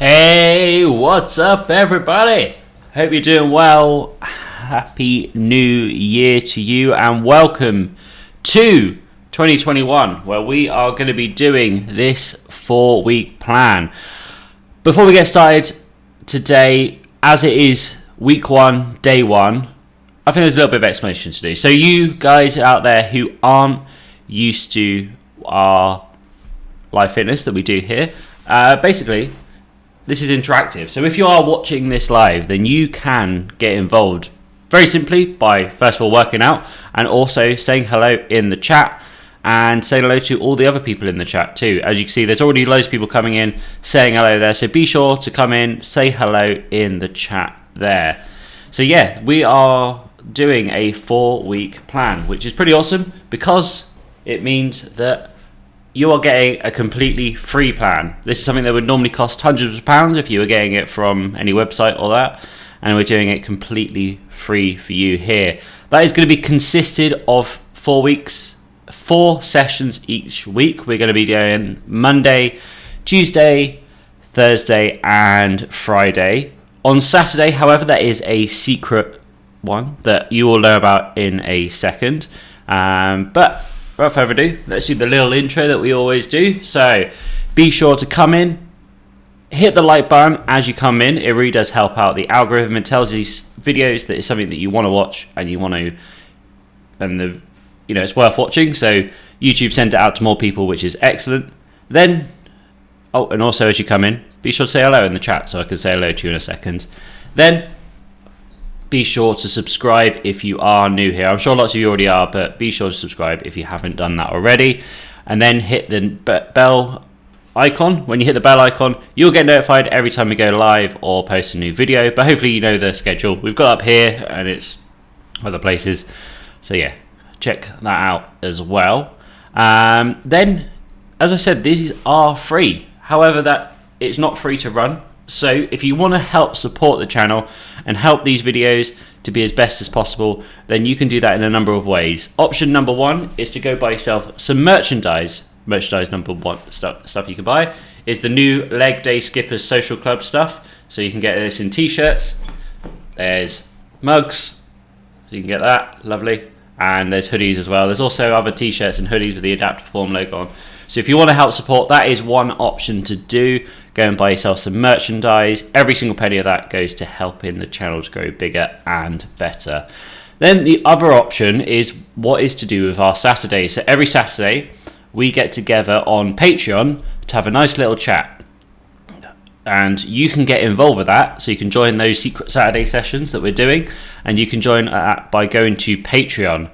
Hey, what's up, everybody? Hope you're doing well. Happy New Year to you, and welcome to 2021, where we are going to be doing this 4-week plan. Before we get started today, as it is week 1, day 1, I think there's a little bit of explanation to do. So you guys out there who aren't used to our live fitness that we do here, basically, this is interactive. So if you are watching this live, then you can get involved very simply by first of all working out and also saying hello in the chat and saying hello to all the other people in the chat too. As you can see, there's already loads of people coming in saying hello there. So be sure to come in, say hello in the chat there. So yeah, we are doing a 4-week plan, which is pretty awesome because it means that you are getting a completely free plan. This is something that would normally cost hundreds of pounds if you were getting it from any website or that, and we're doing it completely free for you here. That is going to be consisted of 4 weeks, 4 sessions each week. We're going to be doing Monday, Tuesday, Thursday, and Friday. On Saturday, however, that is a secret one that you will know about in a second. But without further ado, let's do the little intro that we always do. So be sure to come in, hit the like button as you come in. It really does help out the algorithm. It tells these videos that it's something that you want to watch and you want to, and it's worth watching. So YouTube send it out to more people, which is excellent. Then, and also as you come in, be sure to say hello in the chat so I can say hello to you in a second. Then be sure to subscribe if you are new here. I'm sure lots of you already are, but be sure to subscribe if you haven't done that already. And then hit the bell icon. When you hit the bell icon, you'll get notified every time we go live or post a new video. But hopefully you know the schedule. We've got up here and it's other places. So yeah, check that out as well. Then, as I said, these are free. However, that it's not free to run. So if you want to help support the channel and help these videos to be as best as possible, then you can do that in a number of ways. Option number 1 is to go buy yourself some merchandise. Merchandise number 1 stuff you can buy is the new Leg Day Skippers Social Club stuff. So you can get this in t-shirts, there's mugs, so you can get that, lovely, and there's hoodies as well. There's also other t-shirts and hoodies with the Adapt Perform logo on. So if you want to help support, that is one option to do. Go and buy yourself some merchandise. Every single penny of that goes to helping the channel to grow bigger and better. Then the other option is what is to do with our Saturday. So every Saturday we get together on Patreon to have a nice little chat. And you can get involved with that. So you can join those secret Saturday sessions that we're doing. And you can join by going to Patreon.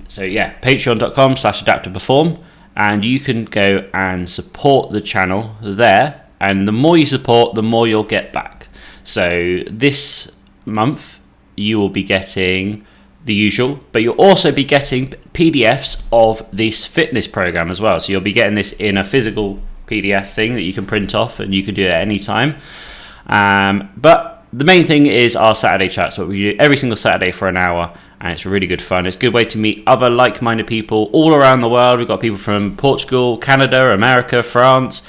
So yeah, patreon.com/adapttoperform. And you can go and support the channel there, and the more you support, the more you'll get back. So this month you will be getting the usual, but you'll also be getting PDFs of this fitness program as well. So you'll be getting this in a physical PDF thing that you can print off and you can do it at any time. But the main thing is our Saturday chats, what we do every single Saturday for an hour. And it's really good fun. It's a good way to meet other like-minded people all around the world. We've got people from Portugal, Canada, America, France,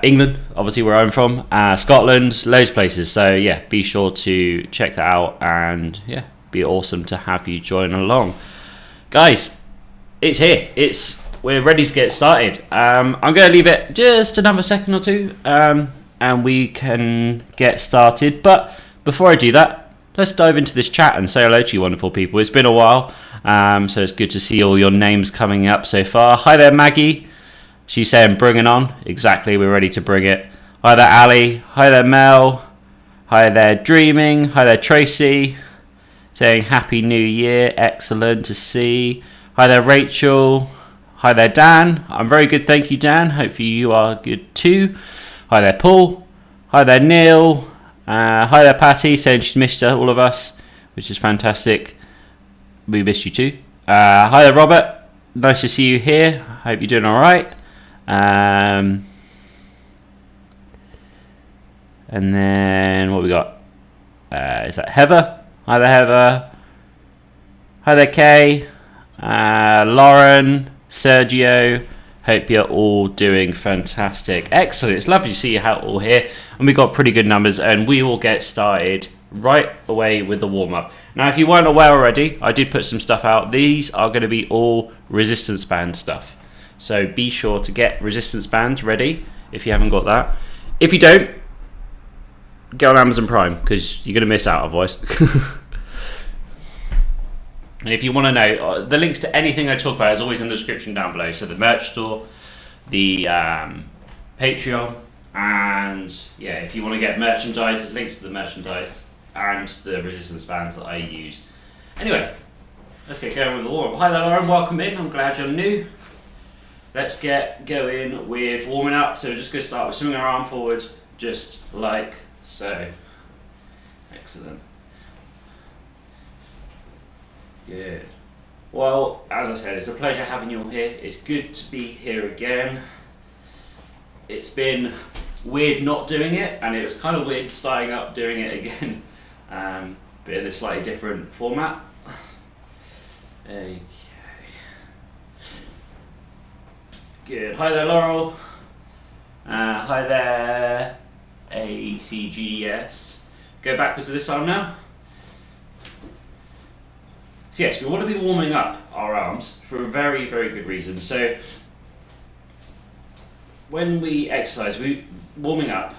England, obviously where I'm from, Scotland, loads of places. So yeah, be sure to check that out, and yeah, be awesome to have you join along. Guys, it's here. We're ready to get started. I'm going to leave it just another second or two, and we can get started. But before I do that, let's dive into this chat and say hello to you wonderful people. It's been a while, so it's good to see all your names coming up so far. Hi there, Maggie. She's saying bring it on. Exactly, we're ready to bring it. Hi there, Ali. Hi there, Mel. Hi there, Dreaming. Hi there, Tracy. Saying Happy New Year. Excellent to see. Hi there, Rachel. Hi there, Dan. I'm very good, thank you, Dan. Hopefully you are good too. Hi there, Paul. Hi there, Neil. Hi there, Patty, saying she's missed all of us, which is fantastic. We missed you too. Hi there, Robert. Nice to see you here. Hope you're doing all right. And then what we got? Is that Heather? Hi there, Heather. Hi there, Kay. Lauren, Sergio. Hope you're all doing fantastic. Excellent. It's lovely to see you all here. And we got pretty good numbers, and we will get started right away with the warm-up. Now, if you weren't aware already, I did put some stuff out. These are going to be all resistance band stuff. So be sure to get resistance bands ready if you haven't got that. If you don't, get on Amazon Prime, because you're going to miss out otherwise. And if you want to know, the links to anything I talk about is always in the description down below. So the merch store, the Patreon, and yeah, if you want to get merchandise, there's links to the merchandise and the resistance bands that I use. Anyway, let's get going with the warm-up. Hi there, Lauren, welcome in. I'm glad you're new. Let's get going with warming up. So we're just going to start with swinging our arm forward, just like so. Excellent. Good. Well, as I said, it's a pleasure having you all here. It's good to be here again. It's been weird not doing it, and it was kind of weird starting up doing it again, but in a slightly different format. Okay. Good. Hi there, Laurel. Hi there, ACGS. Go backwards to this arm now. So yes, we want to be warming up our arms for a very, very good reason. So when we exercise, warming up,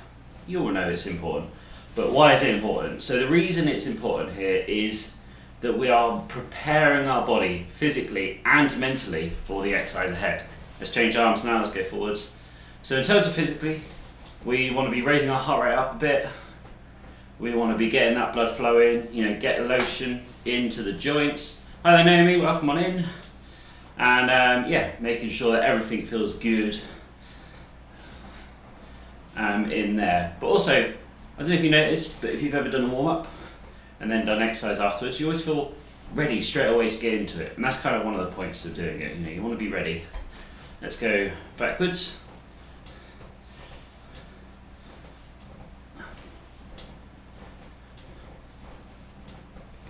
you all know it's important. But why is it important? So the reason it's important here is that we are preparing our body physically and mentally for the exercise ahead. Let's change arms now, let's go forwards. So in terms of physically, we want to be raising our heart rate up a bit. We want to be getting that blood flowing, get lotion into the joints. Hi there, Naomi, welcome on in. And yeah, making sure that everything feels good in there. But also, I don't know if you noticed, but if you've ever done a warm-up and then done exercise afterwards, you always feel ready straight away to get into it. And that's kind of one of the points of doing it. You want to be ready. Let's go backwards.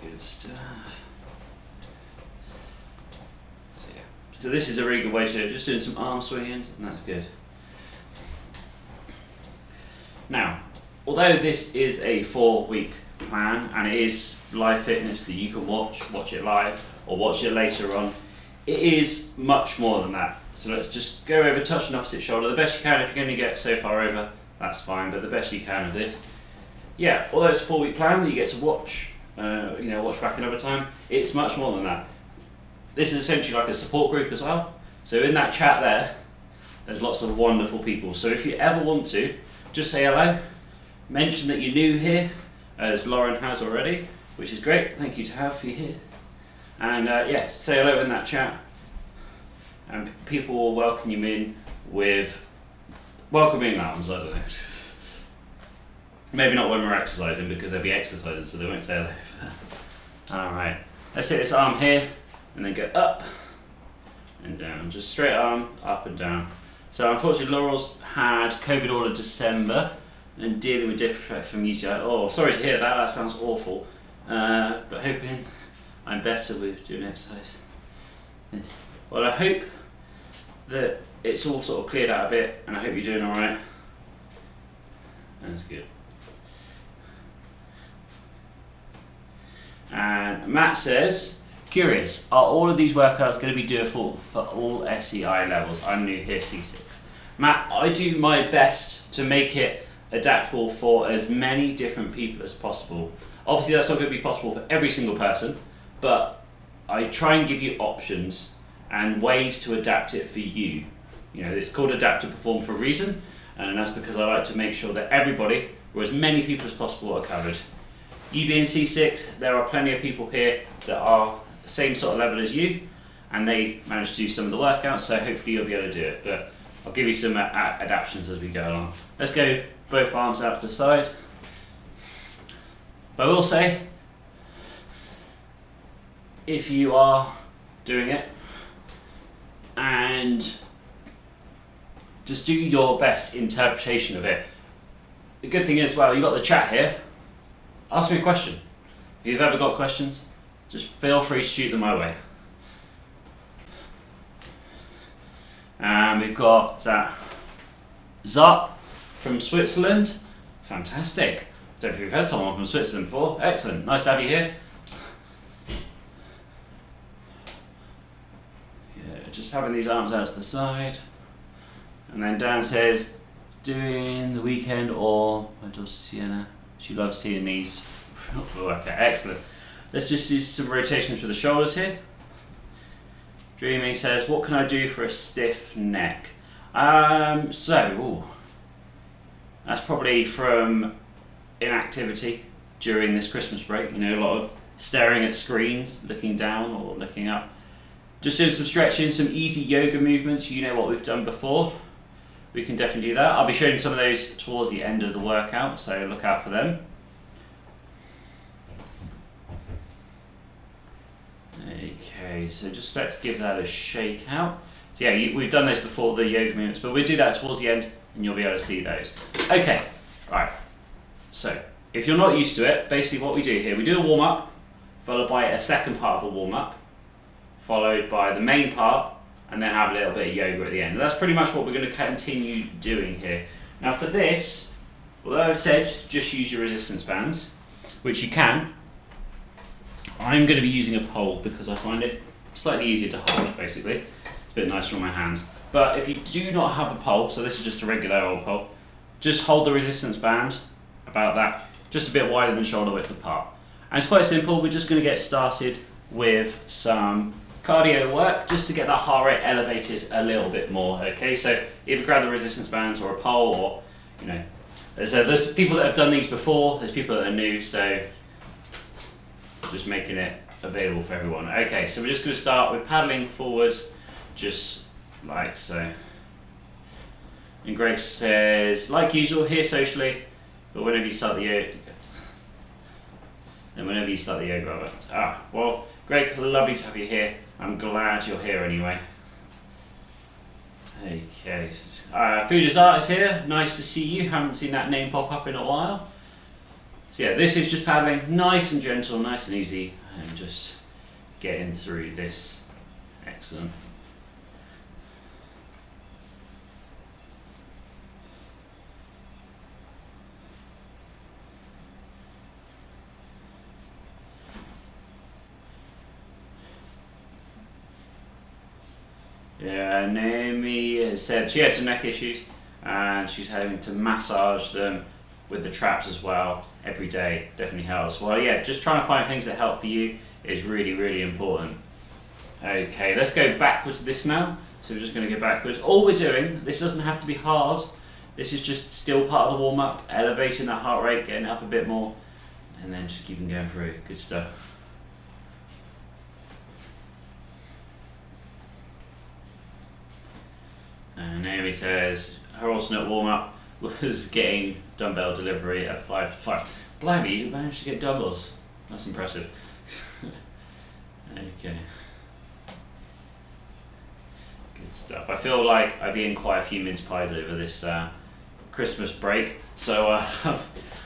Good stuff. So this is a really good way to do it, just doing some arm swingings, and that's good. Now, although this is a 4-week plan, and it is live fitness that you can watch it live, or watch it later on, it is much more than that. So let's just go over, touch an opposite shoulder, the best you can. If you're going to get so far over, that's fine, but the best you can of this. Yeah, although it's a 4-week plan that you get to watch, watch back another time, it's much more than that. This is essentially like a support group as well. So in that chat there's lots of wonderful people. So if you ever want to, just say hello. Mention that you're new here, as Lauren has already, which is great. Thank you to have you here. And yeah, say hello in that chat. And people will welcome you in with welcoming arms, I don't know. Maybe not when we're exercising, because they'll be exercising, so they won't say hello. Alright, let's hit this arm here. And then go up and down, just straight arm, up and down. So unfortunately Laurel's had COVID all of December and dealing with different from UTI. Oh, sorry to hear that, that sounds awful. But hoping I'm better with doing exercise. Yes. Well, I hope that it's all sort of cleared out a bit, and I hope you're doing alright. That's good. And Matt says, curious, are all of these workouts going to be doable for all SEI levels? I'm new here, C6. Matt, I do my best to make it adaptable for as many different people as possible. Obviously, that's not going to be possible for every single person, but I try and give you options and ways to adapt it for you. It's called Adapt to Perform for a reason, and that's because I like to make sure that everybody, or as many people as possible, are covered. You being C6, there are plenty of people here that are the same sort of level as you, and they manage to do some of the workouts, so hopefully you'll be able to do it. But I'll give you some adaptations as we go along. Let's go both arms out to the side. But I will say, if you are doing it, and just do your best interpretation of it. The good thing is, well, you've got the chat here. Ask me a question. If you've ever got questions, just feel free to shoot them my way. And we've got Zart from Switzerland. Fantastic. Don't think we've had someone from Switzerland before. Excellent. Nice to have you here. Yeah, just having these arms out to the side. And then Dan says, doing the weekend or my daughter Sienna. She loves seeing these. Okay, excellent. Let's just do some rotations for the shoulders here. Dreamy says, what can I do for a stiff neck? That's probably from inactivity during this Christmas break. You know, a lot of staring at screens, looking down or looking up. Just doing some stretching, some easy yoga movements. You know what we've done before. We can definitely do that. I'll be showing some of those towards the end of the workout, so look out for them. Okay, so just let's give that a shake out. So yeah, we've done those before, the yoga movements, but we'll do that towards the end and you'll be able to see those. Okay, right. So if you're not used to it, basically what we do here, we do a warm up, followed by a second part of a warm up, followed by the main part, and then have a little bit of yoga at the end. And that's pretty much what we're going to continue doing here. Now for this, although I've said just use your resistance bands, which you can, I'm going to be using a pole because I find it slightly easier to hold, basically. It's a bit nicer on my hands. But if you do not have a pole, so this is just a regular old pole, just hold the resistance band about that, just a bit wider than shoulder width apart. And it's quite simple. We're just going to get started with some cardio work just to get that heart rate elevated a little bit more. Okay, so either grab the resistance bands or a pole, or, you know, there's people that have done these before, there's people that are new, so just making it available for everyone. Okay, so we're just going to start with paddling forwards, just like so. And Greg says, like usual, here socially, but whenever you start the yoga, well, Greg, lovely to have you here. I'm glad you're here anyway. Okay, Food is Art is here. Nice to see you. Haven't seen that name pop up in a while. So yeah, this is just paddling, nice and gentle, nice and easy, and just getting through this. Excellent. Yeah, Naomi has said she had some neck issues and she's having to massage them with the traps as well every day. Definitely helps. Well, yeah, just trying to find things that help for you is really, really important. Okay, let's go backwards to this now. So we're just going to go backwards. All we're doing, this doesn't have to be hard. This is just still part of the warm-up, elevating that heart rate, getting up a bit more, and then just keeping going through. Good stuff. And Naomi says her alternate warm-up was getting dumbbell delivery at 5 to 5. Blimey, you managed to get dumbbells. That's impressive. Okay. Good stuff. I feel like I've eaten quite a few mince pies over this Christmas break, so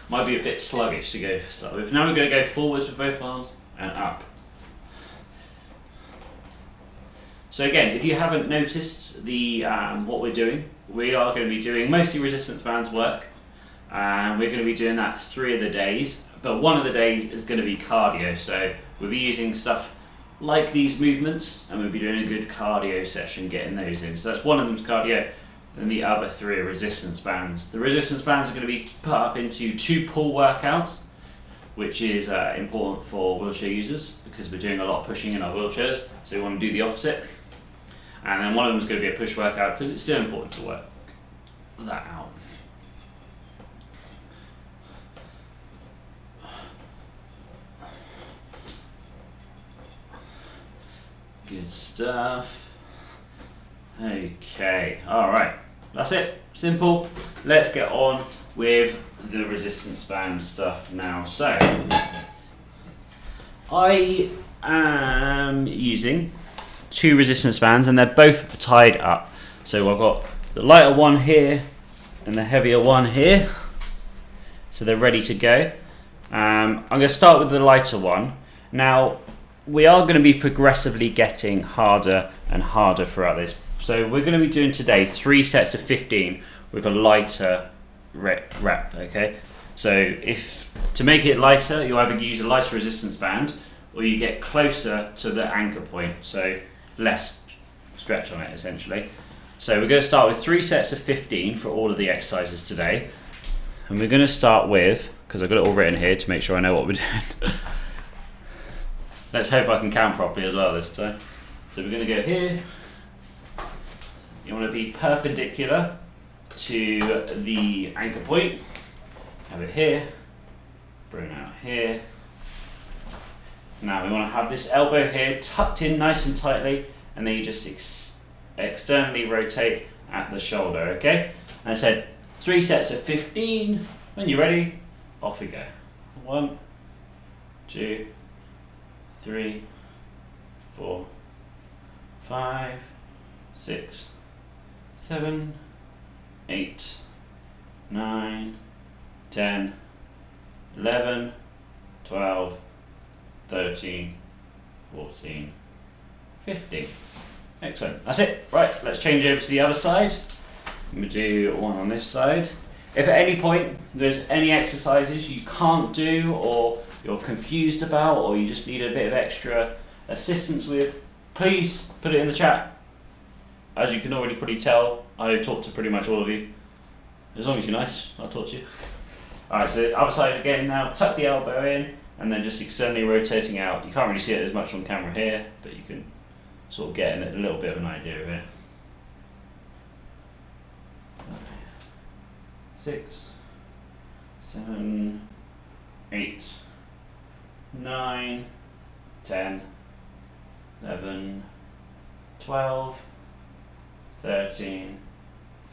might be a bit sluggish to go start with. Now we're going to go forwards with both arms and up. So again, if you haven't noticed the what we're doing, we are going to be doing mostly resistance bands work. We're going to be doing that 3 of the days, but one of the days is going to be cardio. So we'll be using stuff like these movements, and we'll be doing a good cardio session getting those in. So that's one of them's cardio, and the other 3 are resistance bands. The resistance bands are going to be put up into 2 pull workouts, which is important for wheelchair users because we're doing a lot of pushing in our wheelchairs, so we want to do the opposite. And then one of them is going to be a push workout because it's still important to work that out. Good stuff. Okay, alright, that's it, simple. Let's get on with the resistance band stuff now. So, I am using 2 resistance bands and they're both tied up. So I've got the lighter one here and the heavier one here. So they're ready to go. I'm going to start with the lighter one. Now, we are going to be progressively getting harder and harder throughout this. So we're going to be doing today 3 sets of 15 with a lighter rep, okay? So if to make it lighter, you either use a lighter resistance band or you get closer to the anchor point, so less stretch on it essentially. So we're going to start with 3 sets of 15 for all of the exercises today. And we're going to start with, because I've got it all written here to make sure I know what we're doing. Let's hope I can count properly as well this time. So we're going to go here. You want to be perpendicular to the anchor point. Have it here. Bring it out here. Now we want to have this elbow here tucked in nice and tightly, and then you just externally rotate at the shoulder, okay? And I said 3 sets of 15. When you're ready, off we go. 1, 2, 3, 4, 5, 6, 7, 8, 9, 10, 11, 12, 13, 14, 15. Excellent. That's it. Right, let's change over to the other side. I'm going to do one on this side. If at any point there's any exercises you can't do or you're confused about or you just need a bit of extra assistance with, please put it in the chat. As you can already probably tell, I talk to pretty much all of you. As long as you're nice, I'll talk to you. Alright, so the other side again now, tuck the elbow in and then just externally rotating out. You can't really see it as much on camera here, but you can sort of get a little bit of an idea of it. 6, 7, 8, 9, 10, 11, 12, 13,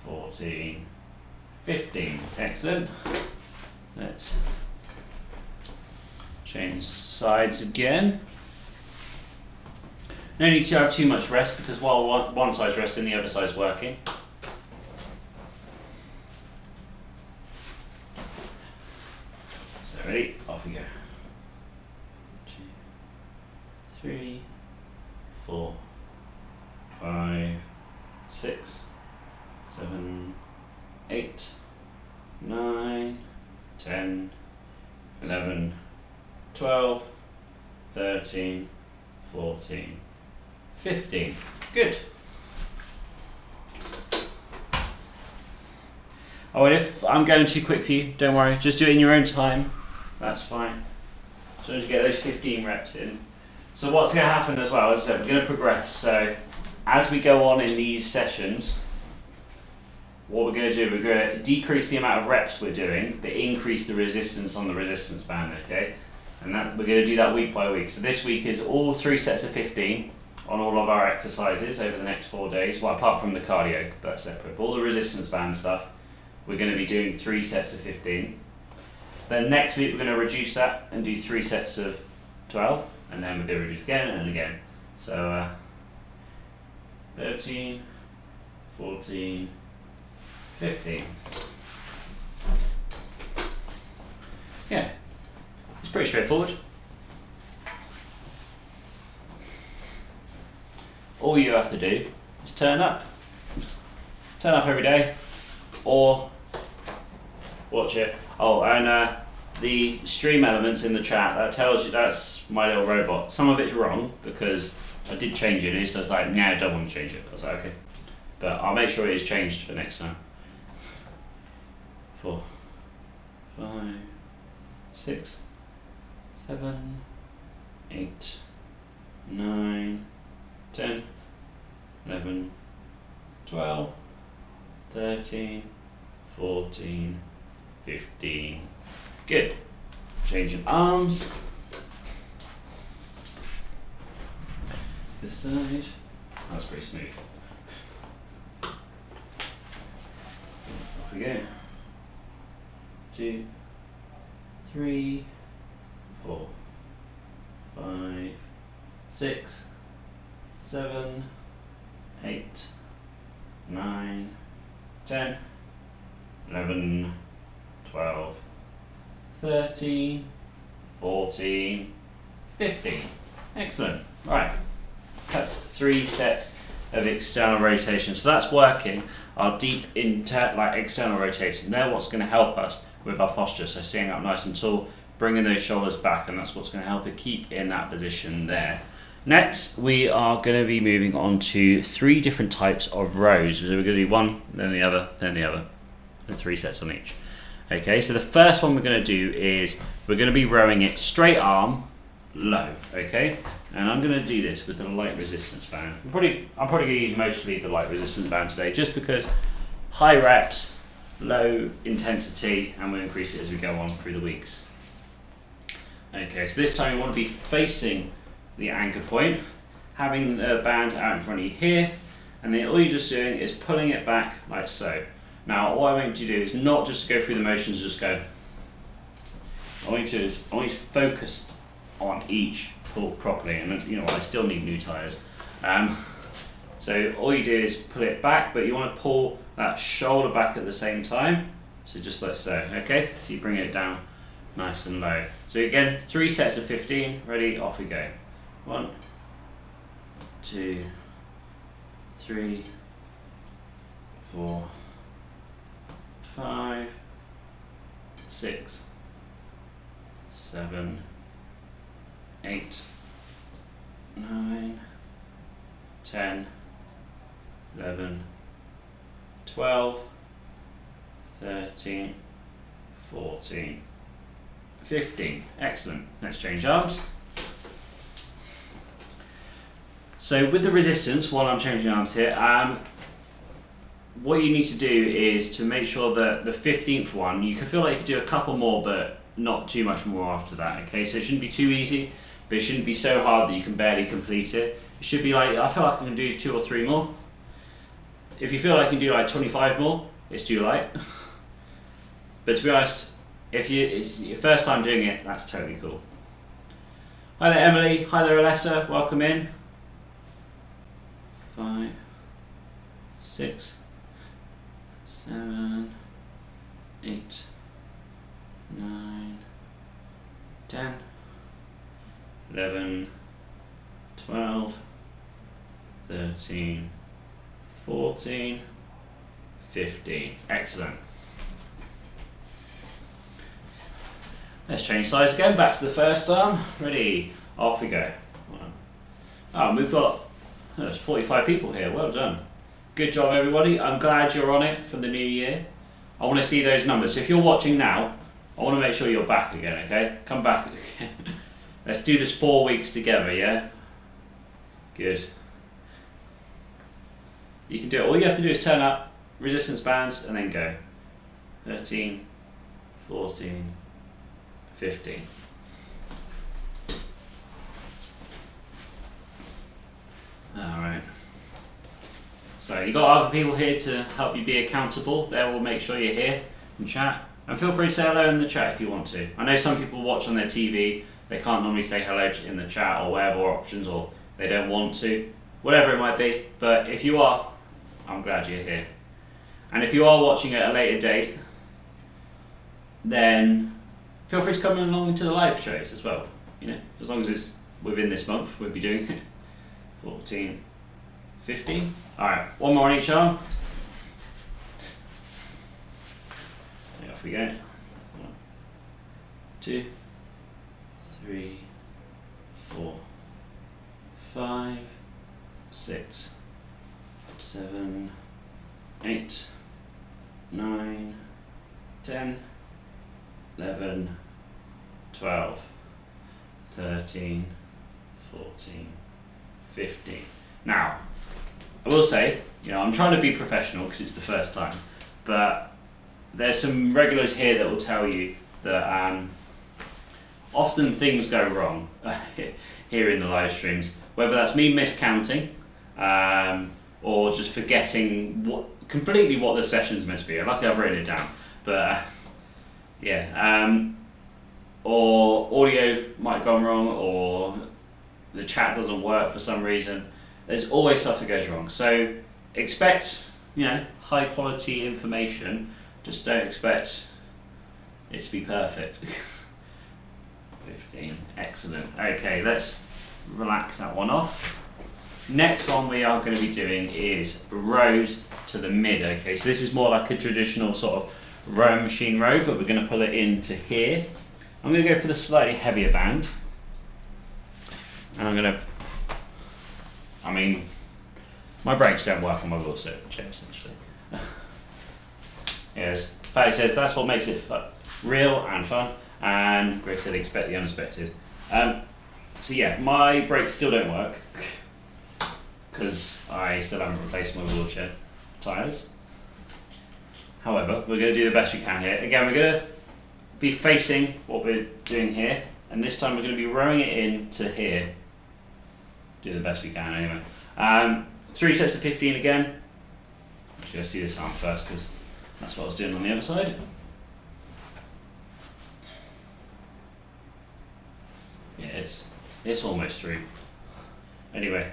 14, 15. Excellent. Let's change sides again. No need to have too much rest because while one side's resting, the other side's working. So ready? Off we go. 2, 3, 4, 5, 6, 7, 8, 9, 10, 11, 12, 13, 14, 15. Good. Oh, and if I'm going too quick for you, don't worry. Just do it in your own time. That's fine. As long as you get those 15 reps in. So what's going to happen as well, as I said, we're going to progress. So as we go on in these sessions, what we're going to do, we're going to decrease the amount of reps we're doing, but increase the resistance on the resistance band, okay? And that we're going to do that week by week. So this week is all 3 sets of 15 on all of our exercises over the next 4 days. Well, apart from the cardio, that's separate. But all the resistance band stuff, we're going to be doing 3 sets of 15. Then next week we're going to reduce that and do 3 sets of 12, and then we're going to reduce again and again. So 13, 14, 15. Yeah, it's pretty straightforward. All you have to do is turn up. Turn up every day, or watch it. Oh, and the stream elements in the chat, that tells you that's my little robot. Some of it's wrong because I did change it, so it's like, nah, I don't want to change it. I was like, okay. But I'll make sure it is changed for next time. 4, 5, 6, 7, 8, 9, 10, 11, 12, 13, 14, 15. Good. Changing arms. This side. That's pretty smooth. Off we go. 2, 3, 4, 5, 6, 7, 8, 9, 10, 11, 12, 13, 14, 15. Excellent. Right. That's 3 sets of external rotation. So that's working our deep external rotation. They're what's going to help us with our posture. So sitting up nice and tall, bringing those shoulders back, and that's what's going to help it keep in that position there. Next, we are going to be moving on to 3 different types of rows. So we're going to do one, then the other, and 3 sets on each. Okay, so the first one we're going to do is we're going to be rowing it straight arm, low, okay? And I'm going to do this with the light resistance band. I'm probably going to use mostly the light resistance band today, just because high reps, low intensity, and we'll increase it as we go on through the weeks. Okay, so this time you want to be facing the anchor point, having the band out in front of you here, and then all you're just doing is pulling it back like so. Now, what I want you to do is not just go through the motions, just go. I want you to focus on each pull properly, and I still need new tires. So all you do is pull it back, but you want to pull that shoulder back at the same time. So just like so, okay? So you bring it down nice and low. So again, 3 sets of 15. Ready? Off we go. 1, 2, 3, 4, 5, 6, 7, 8, 9, 10, 11, 12, 13, 14, 15. Excellent. Let's change arms. So with the resistance, while I'm changing arms here, what you need to do is to make sure that the 15th one, you can feel like you could do a couple more, but not too much more after that, okay? So it shouldn't be too easy, but it shouldn't be so hard that you can barely complete it. It should be like, I feel like I can do 2 or 3 more. If you feel like you can do like 25 more, it's too light. But to be honest, if it's your first time doing it, that's totally cool. Hi there, Emily. Hi there, Alessa. Welcome in. 5, 6, 7, 8, 9, 10, 11, 12, 13, 14, 15. Excellent. Let's change sides again, back to the first arm. Ready, off we go. We've got, there's 45 people here, well done. Good job everybody, I'm glad you're on it for the new year. I want to see those numbers, so if you're watching now, I want to make sure you're back again, okay? Come back again. Let's do this 4 weeks together, yeah? Good. You can do it, all you have to do is turn up, resistance bands, and then go. 13, 14, 15. Alright. So you've got other people here to help you be accountable. They will make sure you're here and chat. And feel free to say hello in the chat if you want to. I know some people watch on their TV, they can't normally say hello in the chat or whatever options, or they don't want to. Whatever it might be. But if you are, I'm glad you're here. And if you are watching at a later date, then feel free to come along to the live shows as well. As long as it's within this month, we'll be doing it. 14, 15. Alright, one more on each arm. And off we go. 1, 2, 3, 4, 5, 6, 7, 8, 9, 10, 11, 12, 13, 14, 15. Now, I will say, I'm trying to be professional because it's the first time, but there's some regulars here that will tell you that often things go wrong here in the live streams, whether that's me miscounting or just forgetting completely what the session's meant to be. Luckily I've written it down, but or audio might have gone wrong, or the chat doesn't work for some reason. There's always stuff that goes wrong. So expect, high quality information. Just don't expect it to be perfect. 15, excellent. Okay, let's relax that one off. Next one we are going to be doing is rows to the mid. Okay, so this is more like a traditional sort of row machine row, but we're going to pull it into here. I'm going to go for the slightly heavier band. And I'm going to, my brakes don't work on my wheel chair essentially. Yes, Patty says that's what makes it real and fun, and Greg said expect the unexpected. So yeah, my brakes still don't work because I still haven't replaced my wheelchair tyres. However, we're going to do the best we can here. Again, we're going to be facing what we're doing here, and this time we're going to be rowing it in to here. Do the best we can anyway. 3 sets of 15 again. Actually, let's do this arm first because that's what I was doing on the other side. Yeah, it's almost through. Anyway,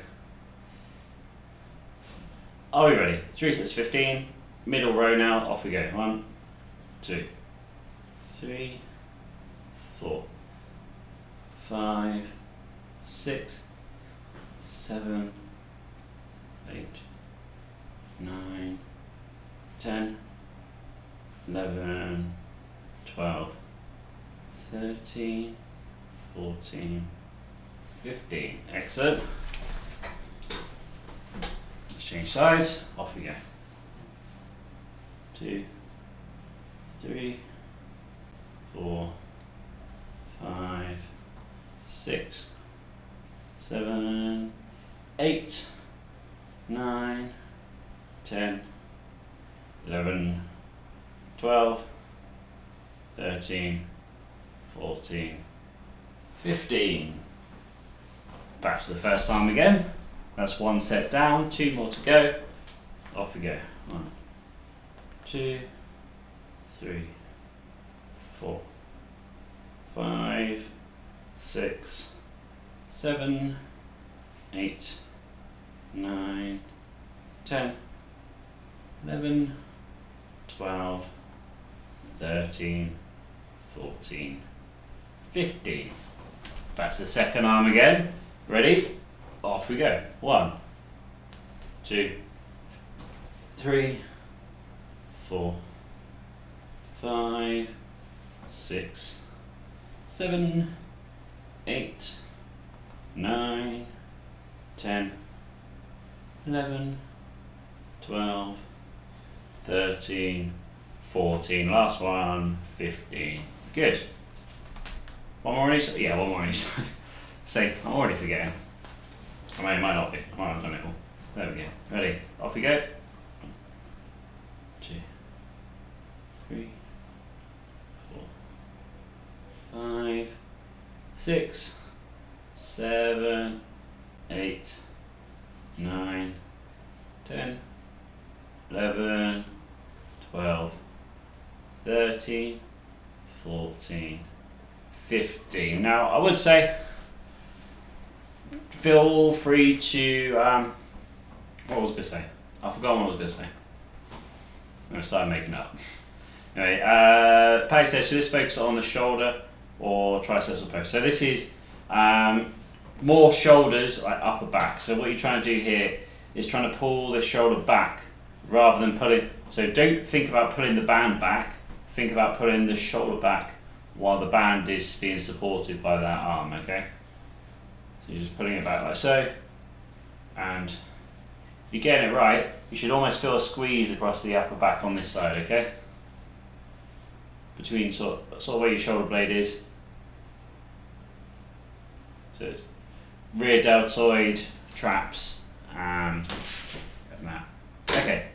are we ready? 3 sets of 15. Middle row now. Off we go. 1, 2, 3, 4, 5, 6, 7, 8, 9, 10, 11, 12, 13, 14, 15. Excellent. Let's change sides. Off we go. 2, 3, 4, 5, 6, 7, 8, 9, 10, 11, 12, 13, 14, 15. Back to the first time again. That's 1 set down, 2 more to go. Off we go. 1, 2, 3, 4, 5, 6, 7, 8, 9, 10, 11, 12, 13, 14, 15. Back to the second arm again. Ready? Off we go. 1, 2, 3, 4, 5, 6, 7, 8, 9, 10, 11, 12, 13, 14. Last one, 15. Good. One more on each side? Yeah, one more on each side. See, I'm already forgetting. I mean, it might not be. I might have done it all. There we go. Ready? Off we go. 1, 2, 3, 4, 5, 6, 7, 8, 9, 10, 11, 12, 13, 14, 15. Now, I would say, feel free to, what was I going to say? I forgot what I was going to say. I'm going to start making up. Anyway, Paddy says, should this focus on the shoulder or triceps or both? So this is more shoulders, like upper back. So what you're trying to do here is trying to pull the shoulder back rather than pulling. So don't think about pulling the band back. Think about pulling the shoulder back while the band is being supported by that arm, okay? So you're just pulling it back like so. And if you're getting it right, you should almost feel a squeeze across the upper back on this side, okay? Between sort of where your shoulder blade is. So it's rear deltoid, traps, and that. Okay,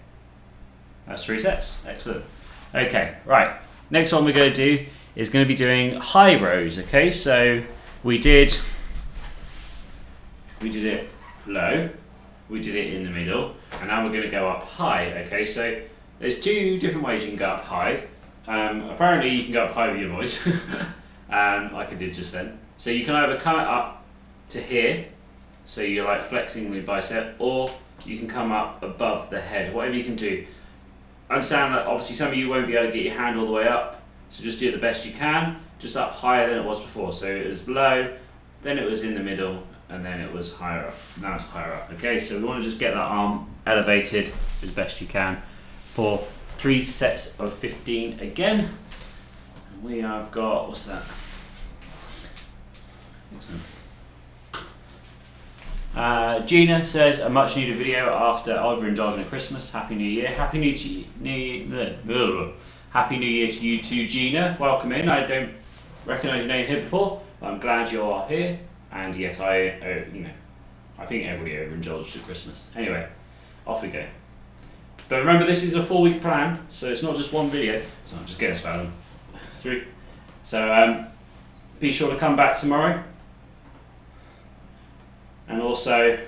that's 3 sets. Excellent. Okay, right. Next one we're going to do is going to be doing high rows. Okay, so we did it low, we did it in the middle, and now we're going to go up high. Okay, so there's 2 different ways you can go up high. Apparently you can go up high with your voice, like I did just then. So you can either come up to here, so you're like flexing the bicep, or you can come up above the head, whatever you can do. Understand that obviously some of you won't be able to get your hand all the way up, so just do it the best you can, just up higher than it was before. So it was low, then it was in the middle, and then it was higher up. Now it's higher up. Okay, so we want to just get that arm elevated as best you can for 3 sets of 15 again. And we have got, what's that? Excellent. Gina says, a much needed video after overindulging at Christmas. Happy New Year. Happy New Year to you too, Gina. Welcome in. I don't recognise your name here before, but I'm glad you are here. And yes, I think everybody overindulged at Christmas. Anyway, off we go. But remember, this is a 4-week plan, so it's not just one video. So I'm just getting started. 3. So be sure to come back tomorrow. And also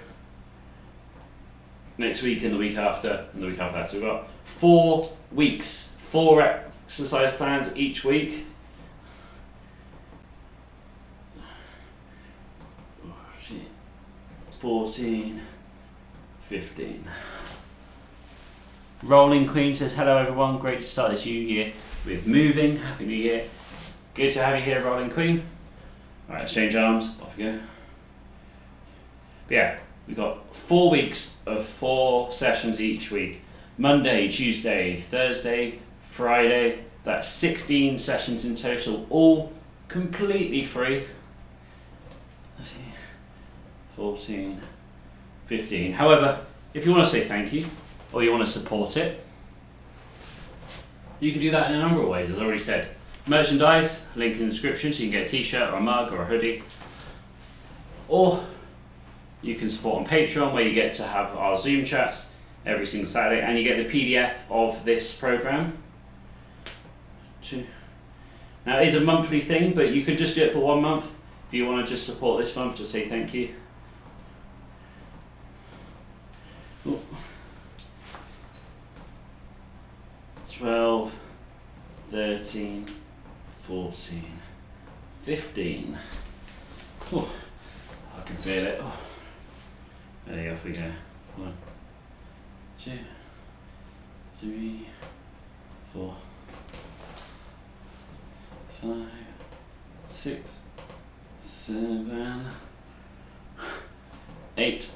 next week and the week after and the week after that. So we've got 4 weeks, 4 exercise plans each week. 14, 15. Rolling Queen says, hello everyone, great to start this new year with moving. Happy New Year. Good to have you here, Rolling Queen. Alright, let's change arms, off we go. But yeah, we've got 4 weeks of 4 sessions each week. Monday, Tuesday, Thursday, Friday. That's 16 sessions in total, all completely free. Let's see, 14, 15. However, if you want to say thank you, or you want to support it, you can do that in a number of ways, as I already said. Merchandise, link in the description, so you can get a t-shirt or a mug or a hoodie. Or you can support on Patreon, where you get to have our Zoom chats every single Saturday, and you get the PDF of this program. Now it is a monthly thing, but you could just do it for 1 month if you want to just support this month to say thank you. Ooh. 12, 13, 14, 15. Oh, I can feel it. Oh. Ready, off we go. 1, 2, 3, 4, 5, 6, 7, 8,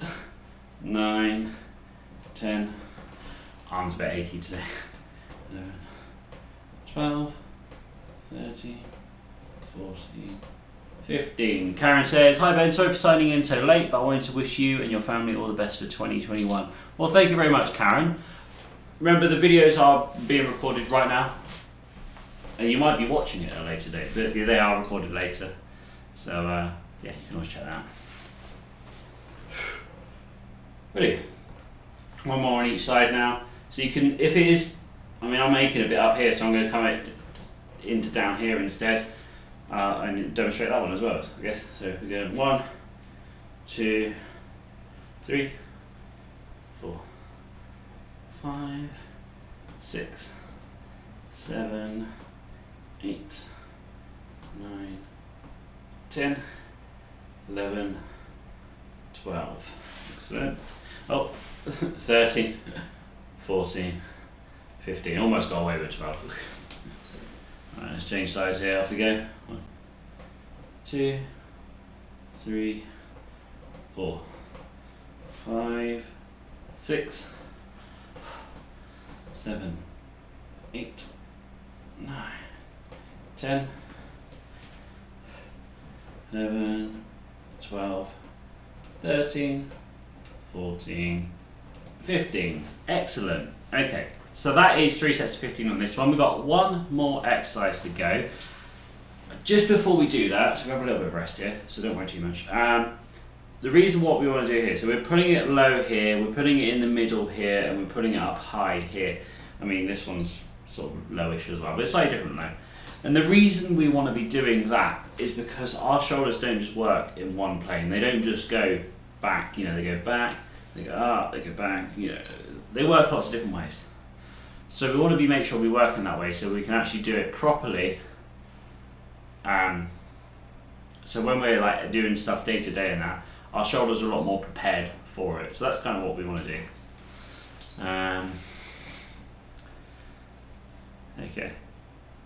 9, 10. Arms a bit achy today. 11, 12, 13, 14, 15. Karen says, hi Ben, sorry for signing in so late, but I wanted to wish you and your family all the best for 2021. Well, thank you very much, Karen. Remember, the videos are being recorded right now, and you might be watching it at a later date, but they are recorded later. So, yeah, you can always check that out. Ready? 1 more on each side now. So you can, if it is, I mean, I'm making a bit up here, so I'm going to come into down here instead. And demonstrate that one as well, I guess. So we go 1, 2, 3, 4, 5, 6, 7, 8, 9, 10, 11, 12. Excellent. Oh, 13, 14, 15. Almost got away with 12. Alright, let's change sides here. Off we go. 1, 2, 3, 4, 5, 6, 7, 8, 9, 10, 11, 12, 13, 14, 15. Excellent. Okay, so that is 3 sets of 15 on this one. We've got 1 more exercise to go. Just before we do that, so we have a little bit of rest here, so don't worry too much. The reason what we want to do here, so we're putting it low here, we're putting it in the middle here, and we're putting it up high here. I mean, this one's sort of lowish as well, but it's slightly different though. And the reason we want to be doing that is because our shoulders don't just work in one plane. They don't just go back, you know, they go back, they go up, they go back, you know, they work lots of different ways. So we want to make sure we work in that way so we can actually do it properly. So when we're like doing stuff day to day and that, our shoulders are a lot more prepared for it. So that's kind of what we want to do. Okay.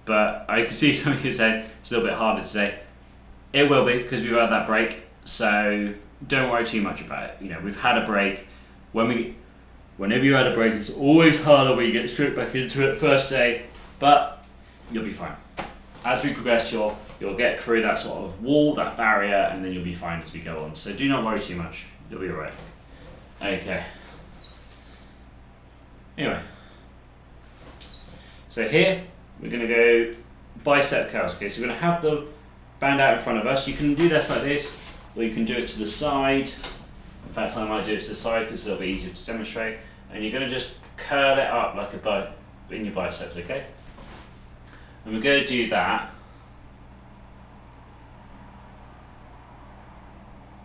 But I can see some of you saying it's a little bit harder to say. It will be because we've had that break. So don't worry too much about it. You know, we've had a break. Whenever you had a break, it's always harder when you get straight back into it first day, but you'll be fine. As we progress, you'll get through that sort of wall, that barrier, and then you'll be fine as we go on. So do not worry too much. You'll be alright. Okay. Anyway. So here, we're going to go bicep curls. Okay, so we're going to have the band out in front of us. You can do this like this, or you can do it to the side. In fact, I might do it to the side because it's a little bit easier to demonstrate. And you're going to just curl it up like in your biceps, okay? And we're going to do that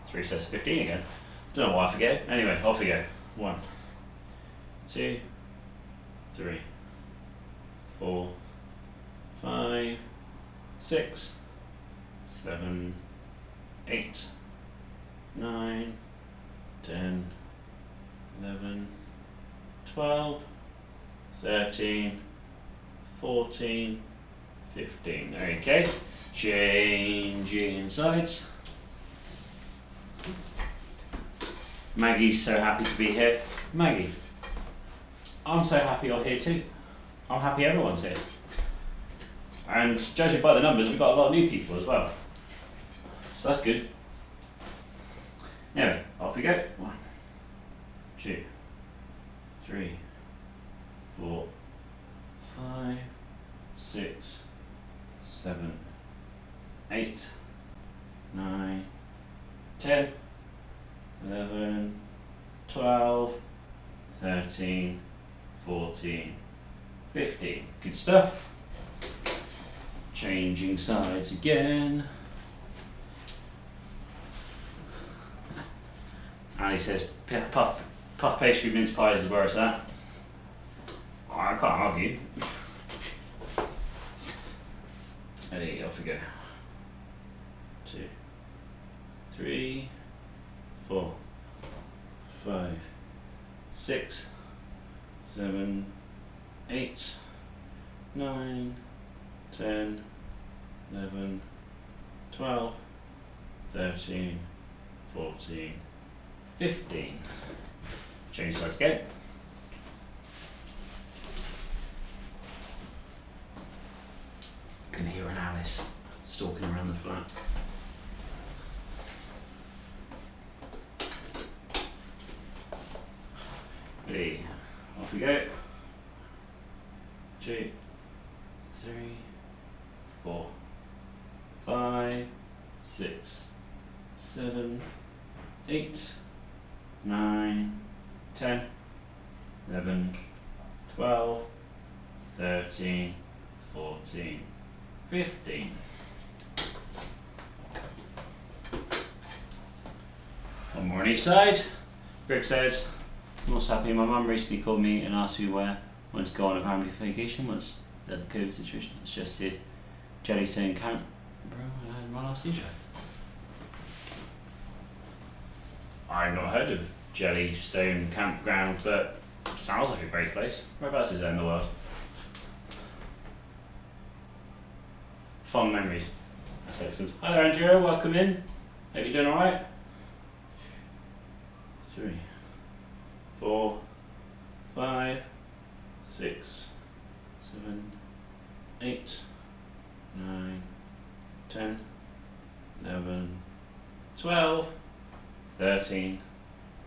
3 sets of 15 again. Don't know why I forget. Anyway, off we go. 1, 2, 3, 4, 5, 6, 7, 8, 9, 10, 11, 12, 13, 14, 15. Okay, changing sides. Maggie's so happy to be here. Maggie, I'm so happy you're here too. I'm happy everyone's here. And judging by the numbers, we've got a lot of new people as well. So that's good. Anyway, off we go. 1, 2, 3, 4, 5, 6, 7, 8, 9, 10, 11, 12, 13, 14, 15. Good stuff. Changing sides again. Ali says puff pastry mince pies is where it's at. Oh, I can't argue. Ready, off we go. 2, 3, 4, 5, 6, 7, 8, 9, 10, 11, 12, 13, 14, 15. Change sides again. Can hear an Alice stalking around the flat. Ready, off we go. 2, 3, 4, 5, 6, 7, 8, 9, 10, 11, 12, 13, 14, 15. One more on each side. Greg says, I'm also happy my mum recently called me and asked me where I went to go on a family vacation once the COVID situation has just did. Jellystone Camp. Bro, I had my last seizure. I've not heard of Jellystone Campground, but sounds like a great place. Whereabouts is it in the world? Fond memories. That's excellent. Hi there, Andrea. Welcome in. Hope you're doing alright. 3, 4, 5, 6, 7, 8, 9, 10, 11, 12, 13,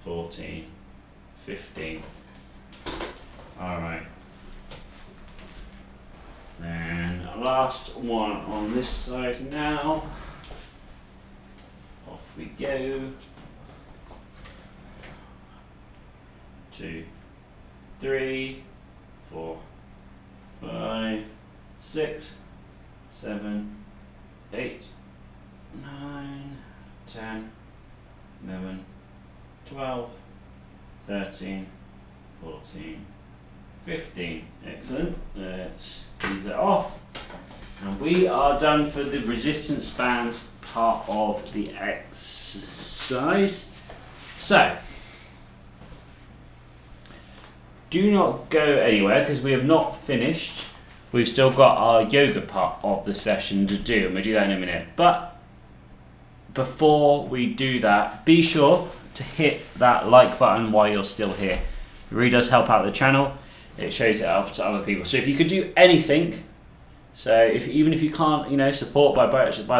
14, 15. Alright. Then last one on this side now. Off we go. 2, 3, 4, 5, 6, 7, 8, 9, 10, 11, 12, 13, 14, 15. Excellent. Let's ease it off. And we are done for the resistance bands part of the exercise. So, do not go anywhere because we have not finished. We've still got our yoga part of the session to do, and we'll do that in a minute. But before we do that, be sure to hit that like button while you're still here. It really does help out the channel. It shows it off to other people. So if you could do anything, so even if you can't, support by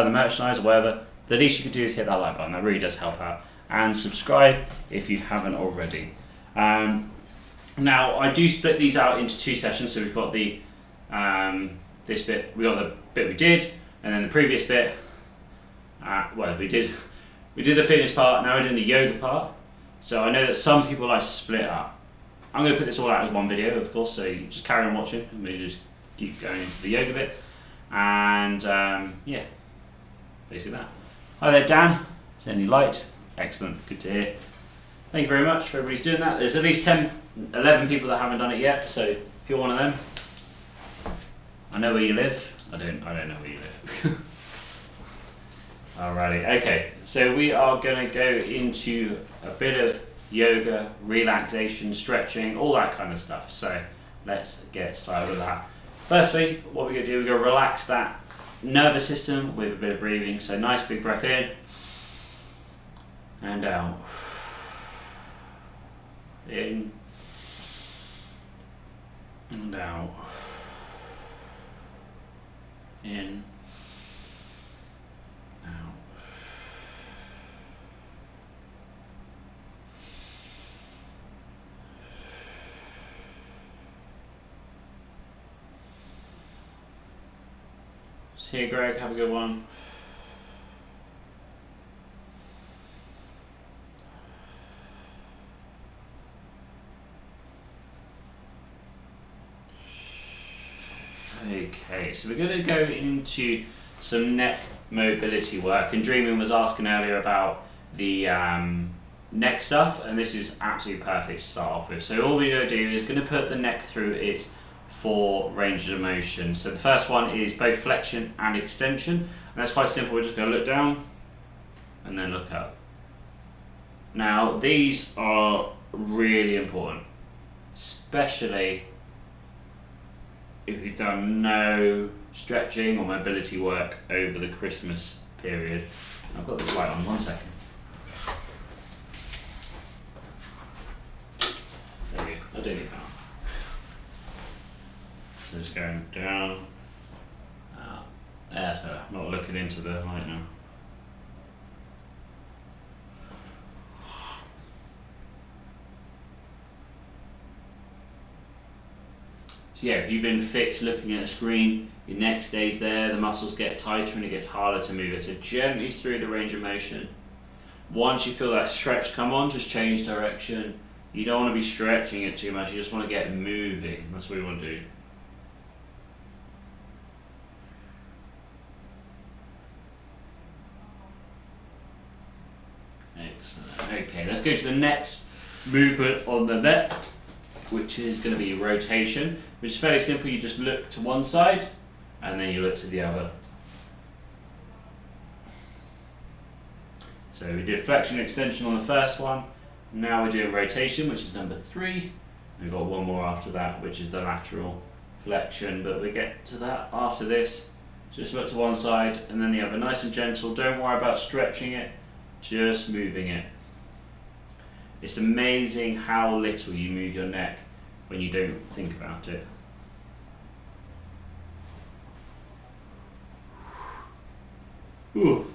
the merchandise or whatever, the least you could do is hit that like button. That really does help out. And subscribe if you haven't already. Now I do split these out into 2 sessions. So we've got the this bit. We got the bit we did, and then the previous bit. We did the fitness part. Now we're doing the yoga part. So I know that some people like to split up. I'm going to put this all out as one video, of course. So you just carry on watching, and we just keep going into the yoga bit. And yeah, basically that. Hi there, Dan. Is there any light? Excellent. Good to hear. Thank you very much for everybody's doing that. There's at least 11 people that haven't done it yet. So if you're one of them, I know where you live. I don't know where you live. Alrighty, okay. So we are going to go into a bit of yoga, relaxation, stretching, all that kind of stuff. So let's get started with that. Firstly, what we're going to do, we're going to relax that nervous system with a bit of breathing. So nice big breath in and out. In and out. In, out. See you, Greg. Have a good one. Okay, so we're going to go into some neck mobility work, and Dreamin was asking earlier about the neck stuff, and this is absolutely perfect to start off with. So all we're going to do is going to put the neck through its 4 ranges of motion. So the first one is both flexion and extension, and that's quite simple. We're just going to look down and then look up. Now these are really important, especially if you've done no stretching or mobility work over the Christmas period. I've got this light on, 1 second. There we go, I don't need that. So just going down. That's better, I'm not looking into the light now. So yeah, if you've been fixed looking at a screen, your neck stays there, the muscles get tighter and it gets harder to move it. So gently through the range of motion. Once you feel that stretch come on, just change direction. You don't want to be stretching it too much, you just want to get moving. That's what you want to do. Excellent. Okay, let's go to the next movement on the neck, which is going to be rotation, which is fairly simple. You just look to one side and then you look to the other. So we did flexion and extension on the first one. Now we're doing rotation, which is number 3. We've got one more after that, which is the lateral flexion, but we get to that after this. Just look to one side and then the other, nice and gentle. Don't worry about stretching it, just moving it. It's amazing how little you move your neck when you don't think about it. Ooh.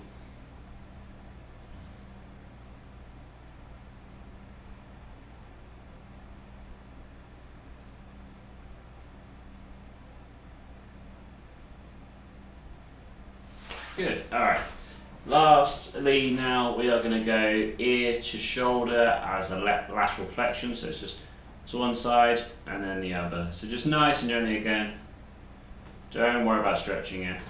Good, alright. Lastly, now we are going to go ear to shoulder as a lateral flexion, so it's just to one side and then the other. So just nice and gently again. Don't worry about stretching it.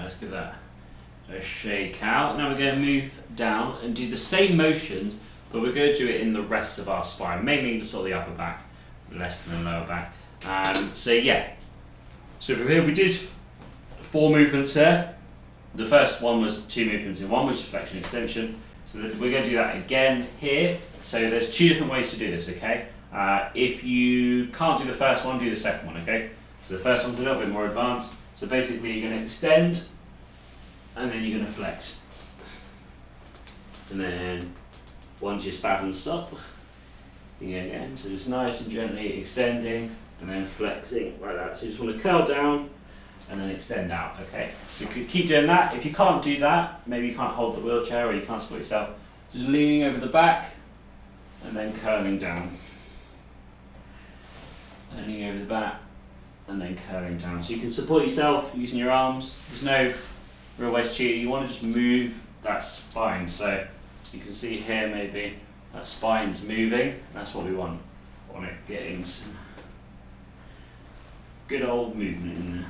Let's give that a shake out. Now we're going to move down and do the same motions, but we're going to do it in the rest of our spine, mainly sort of the upper back, less than the lower back. So yeah, so from here we did 4 movements there. The first one was 2 movements in one, which is flexion extension. So we're going to do that again here. So there's 2 different ways to do this, okay? If you can't do the first one, do the second one, okay? So the first one's a little bit more advanced. So basically you're going to extend and then you're going to flex. And then once your spasms stop, you go again. So just nice and gently extending and then flexing like that. So you just want to curl down and then extend out, okay? So you could keep doing that. If you can't do that, maybe you can't hold the wheelchair or you can't support yourself, just leaning over the back and then curling down. Leaning over the back and then curling down. So you can support yourself using your arms. There's no real way to cheat. You want to just move that spine. So you can see here maybe that spine's moving. That's what we want. We want it getting some good old movement in there.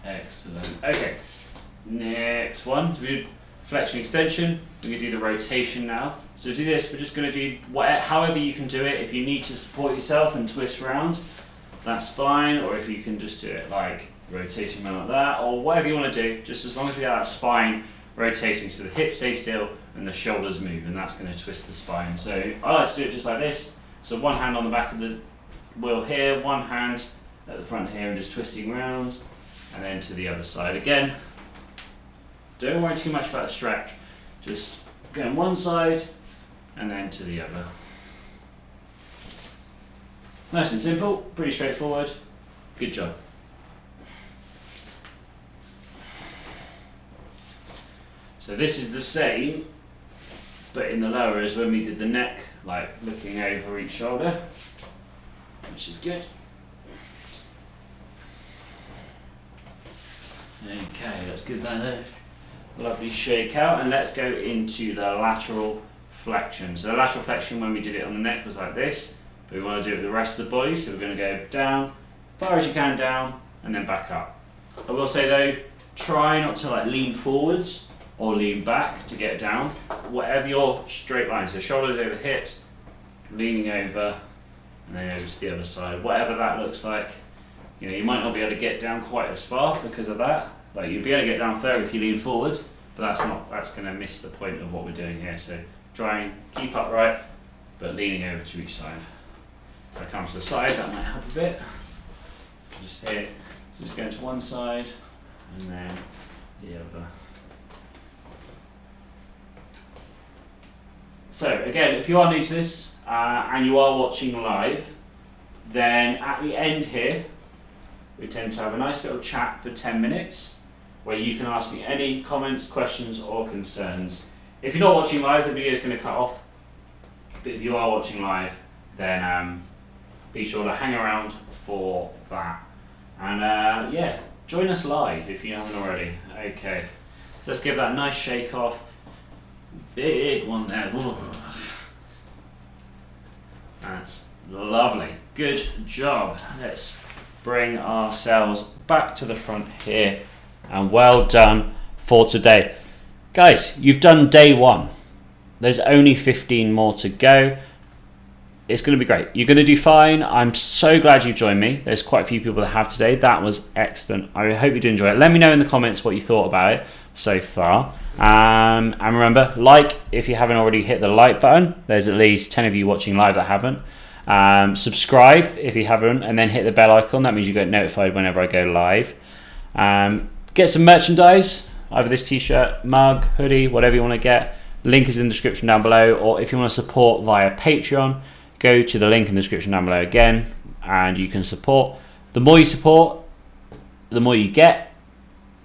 Excellent. Okay, next one. So we did flexion extension. We're going to do the rotation now. So to do this, we're just going to do however you can do it. If you need to support yourself and twist around, that's fine. Or if you can just do it like rotating around like that, or whatever you want to do, just as long as we have that spine rotating so the hips stay still and the shoulders move, and that's going to twist the spine. So I like to do it just like this. So one hand on the back of the wheel here, one hand at the front here, and just twisting around. And then to the other side again. Don't worry too much about the stretch. Just go on one side and then to the other. Nice and simple, pretty straightforward. Good job. So this is the same, but in the lower as when we did the neck, like looking over each shoulder, which is good. Okay, let's give that a lovely shake out, and let's go into the lateral flexion. So the lateral flexion when we did it on the neck was like this, but we want to do it with the rest of the body, so we're going to go down, as far as you can down, and then back up. I will say though, try not to like lean forwards or lean back to get down. Whatever your straight line, so shoulders over hips, leaning over, and then over to the other side. Whatever that looks like. You know, you might not be able to get down quite as far because of that. Like you'd be able to get down further if you lean forward, but that's going to miss the point of what we're doing here. So try and keep upright, but leaning over to each side. If I come to the side, that might help a bit. Just here, so just going to one side and then the other. So again, if you are new to this and you are watching live, then at the end here, we tend to have a nice little chat for 10 minutes where you can ask me any comments, questions or concerns. If you're not watching live, the video is going to cut off, but if you are watching live, then be sure to hang around for that. And yeah, join us live if you haven't already. Okay, so let's give that a nice shake off. Big one there. Whoa. That's lovely. Good job. Let's bring ourselves back to the front here, and well done for today. Guys, you've done day 1. There's only 15 more to go. It's going to be great. You're going to do fine. I'm so glad you joined me. There's quite a few people that have today. That was excellent. I hope you did enjoy it. Let me know in the comments what you thought about it so far. And remember, like if you haven't already hit the like button. There's at least 10 of you watching live that haven't. Subscribe if you haven't, and then hit the bell icon. That means you get notified whenever I go live. Get some merchandise, either this t-shirt, mug, hoodie, whatever you want to get. Link is in the description down below, or if you want to support via Patreon, go to the link in the description down below again, and you can support. The more you support, the more you get,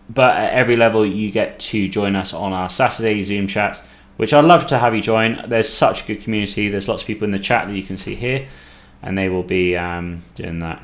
but at every level you get to join us on our Saturday Zoom chats, which I'd love to have you join. There's such a good community. There's lots of people in the chat that you can see here, and they will be doing that.